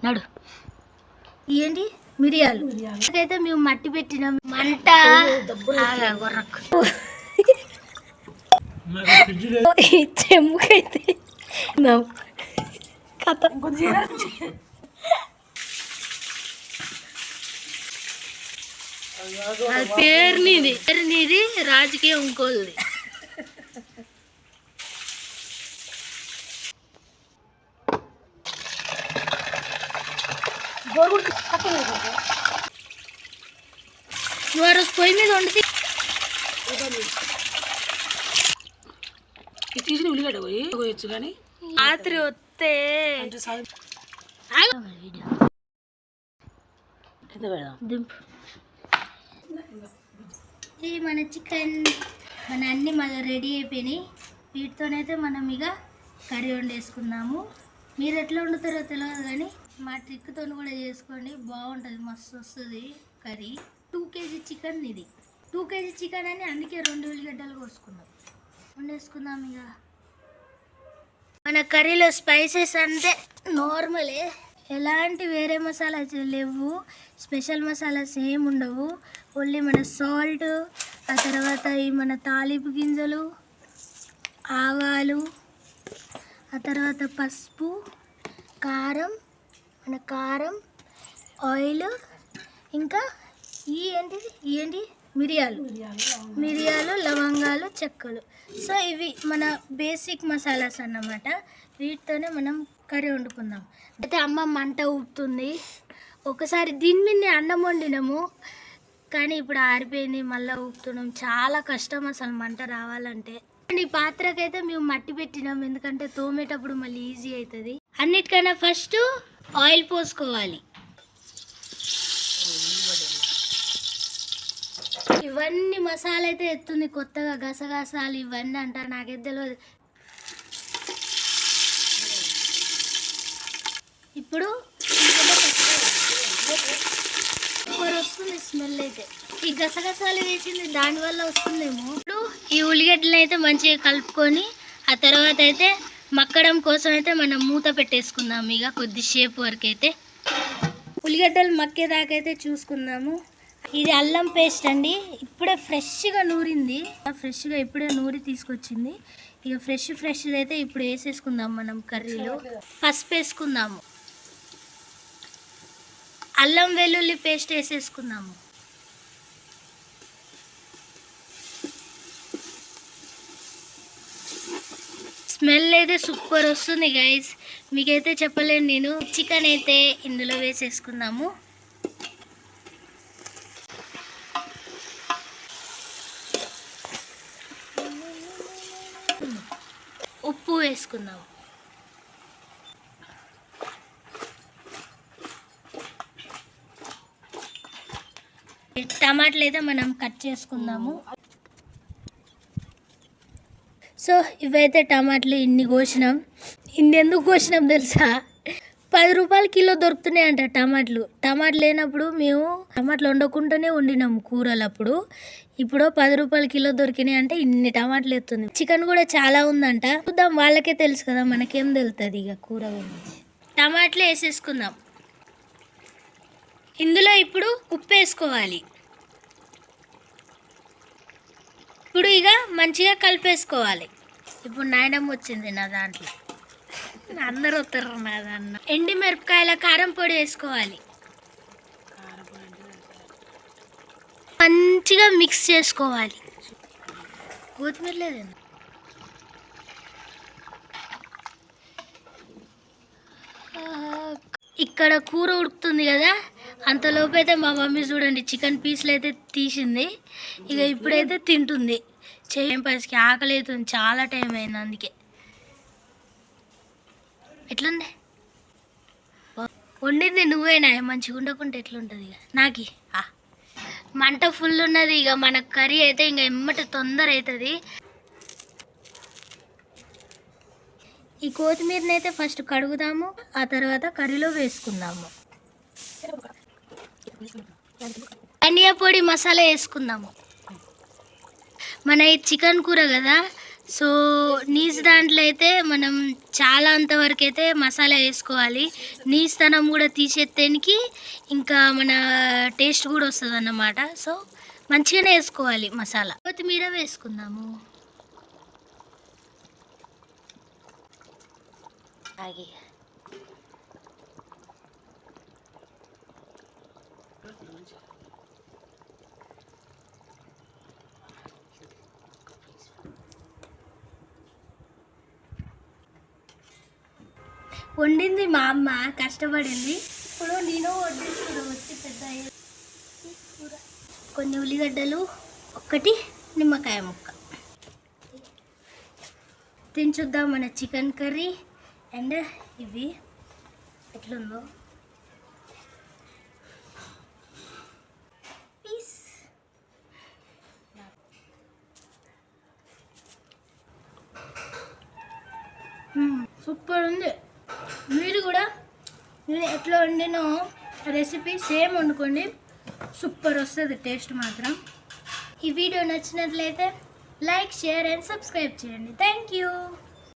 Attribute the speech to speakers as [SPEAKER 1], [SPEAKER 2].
[SPEAKER 1] నడు ఏంటి మిరియాలు అయితే మేము మట్టి పెట్టినాం మంట చెమ్ముకైతే కథ పేరు నీది రాజకీయం ఇంకోది నువ్వు పొయ్యి మీద వండి
[SPEAKER 2] తీసిన ఉల్లిగడ్డ పోయొచ్చు కానీ
[SPEAKER 1] రాత్రి వస్తే దింపు ఇది మన చికెన్ మన అన్నీ మళ్ళీ రెడీ అయిపోయినాయి. వీటితోనైతే మనం ఇక కర్రీ వండేసుకుందాము. మీరు ఎట్లా వండుతారో తెలియదు కానీ మా ట్రిక్తో కూడా చేసుకోండి, బాగుంటుంది, మస్తు వస్తుంది కర్రీ. 2 kg చికెన్ ఇది 2 kg చికెన్ అని అందుకే 2 ఉల్లిగడ్డలు కోసుకున్నాం. వండేసుకుందాం ఇక. మన కర్రీలో స్పైసెస్ అంటే నార్మలే, ఎలాంటి వేరే మసాలాస్ లేవు, స్పెషల్ మసాలాస్ ఏమి ఉండవు. ఓన్లీ మన సాల్ట్, ఆ తర్వాత ఈ మన తాలింపు గింజలు, ఆవాలు, ఆ తర్వాత పసుపు, కారం, మన కారం, ఆయిల్, ఇంకా ఏంటి మిరియాలు, లవంగాలు, చెక్కలు. సో ఇవి మన బేసిక్ మసాలాస్ అన్నమాట. వీటితోనే మనం కర్రీ వండుకుందాం. అయితే అమ్మ మంట ఊపుతుంది. ఒకసారి దీని మీద అన్నం వండినాము కానీ ఇప్పుడు ఆరిపోయింది, మళ్ళీ ఊపుతున్నాం. చాలా కష్టం అసలు మంట రావాలంటే. ఈ పాత్రకైతే మేము మట్టి పెట్టినాం ఎందుకంటే తోమేటప్పుడు మళ్ళీ ఈజీ అవుతుంది. అన్నిటికన్నా ఫస్ట్ ఆయిల్ పోసుకోవాలి. ఇవన్నీ మసాలా అయితే ఎత్తుంది కొత్తగా, గసగసాలు ఇవన్నీ అంటారు, నాకైతే తెలియదు. ఇప్పుడు వస్తుంది స్మెల్ అయితే. ఈ గసగసాలు వేసింది దానివల్ల వస్తుందేమో. ఇప్పుడు ఈ ఉల్లిగడ్డలు అయితే మంచిగా కలుపుకొని ఆ తర్వాత అయితే మక్కడం కోసం అయితే మనం మూత పెట్టేసుకుందాం. ఇక కొద్దిసేపు వరకు అయితే ఉల్లిగడ్డలు మక్కేదాకా అయితే చూసుకుందాము. ఇది అల్లం పేస్ట్ అండి, ఇప్పుడే ఫ్రెష్గా నూరింది, ఫ్రెష్గా ఇప్పుడే నూరి తీసుకొచ్చింది. ఇక ఫ్రెష్ అయితే ఇప్పుడు వేసేసుకుందాం మనం కర్రీలో. పసుపు వేసుకుందాము, అల్లం వెల్లుల్లి పేస్ట్ వేసేసుకుందాము. స్మెల్ అయితే సూపర్ వస్తుంది గైస్, మీకైతే చెప్పలేను నేను. చికెన్ అయితే ఇందులో వేసేసుకుందాము. ఉప్పు వేసుకుందాము. టమాటాలు అయితే మనం కట్ చేసుకుందాము. సో ఇవైతే టమాటాలు ఇన్ని కోసినాం. ఇన్ని ఎందుకు కోసినాం తెలుసా? 10 రూపాయలు కిలో దొరుకుతున్నాయి అంట టమాటాలు. టమాటాలు లేనప్పుడు మేము టమాటాలు వండకుండానే వండినాము కూరలు అప్పుడు. ఇప్పుడు 10 రూపాయలు కిలో దొరికినాయి అంటే ఇన్ని టమాటాలు ఎత్తుంది. చికెన్ కూడా చాలా ఉందంట, చూద్దాం, వాళ్ళకే తెలుసు కదా, మనకేం తెలుస్తుంది ఇక కూర గురించి. టమాటాలు వేసేసుకుందాం. ఇందులో ఇప్పుడు ఉప్పు వేసుకోవాలి. ఇప్పుడు ఇక మంచిగా కలిపేసుకోవాలి. ఇప్పుడు నాయనమ్మ వచ్చింది నా దాంట్లో, అందరూ వస్తారు నా దాంట్లో. ఎండి మిరపకాయల కారం పొడి వేసుకోవాలి. మంచిగా మిక్స్ చేసుకోవాలి. కొత్తిమీర లేదండి. ఇక్కడ కూర ఉడుకుతుంది కదా, అంతలోపు అయితే మా మమ్మీ చూడండి చికెన్ పీసులు అయితే తీసింది. ఇక ఇప్పుడైతే తింటుంది. టైం పాస్కి ఆకలి అవుతుంది, చాలా టైం అయింది అందుకే. ఎట్లుంది వండింది నువ్వేనా? మంచిగా ఉండకుంటే ఎట్లుంటుంది ఇక నాకి. మంట ఫుల్ ఉన్నది. ఇక మన కర్రీ అయితే ఇంకా ఎమ్మటి తొందర అవుతుంది. ఈ కొత్తిమీరని అయితే ఫస్ట్ కడుగుదాము, ఆ తర్వాత కర్రీలో వేసుకుందాము. ధనియా పొడి, మసాలా వేసుకుందాము. మన ఈ చికెన్ కూర కదా, సో నీస్ దాంట్లో అయితే మనం చాలా అంతవరకు అయితే మసాలా వేసుకోవాలి. నీస్తనం కూడా తీసేత్తేనికి ఇంకా మన టేస్ట్ కూడా వస్తుంది అన్నమాట. సో మంచిగానే వేసుకోవాలి మసాలా. కొత్తిమీర వేసుకుందాము. ఆగి వండింది మా అమ్మ, కష్టపడింది. ఇప్పుడు నేను వడ్డిస్తున్నా వచ్చి పెద్ద కూర. కొన్ని ఉల్లిగడ్డలు, ఒకటి నిమ్మకాయ ముక్క. తినచుద్దాం మన చికెన్ కర్రీ. అండ్ ఇవి ఎట్లుందో పీస్. సూపర్ ఉంది. మీరు కూడా నేను ఎట్లా వండినో రెసిపీ సేమ్ వండుకోండి, సూపర్ వస్తుంది టేస్ట్ మాత్రం. ఈ వీడియో నచ్చినట్లయితే లైక్, షేర్ అండ్ సబ్స్క్రైబ్ చేయండి. Thank you.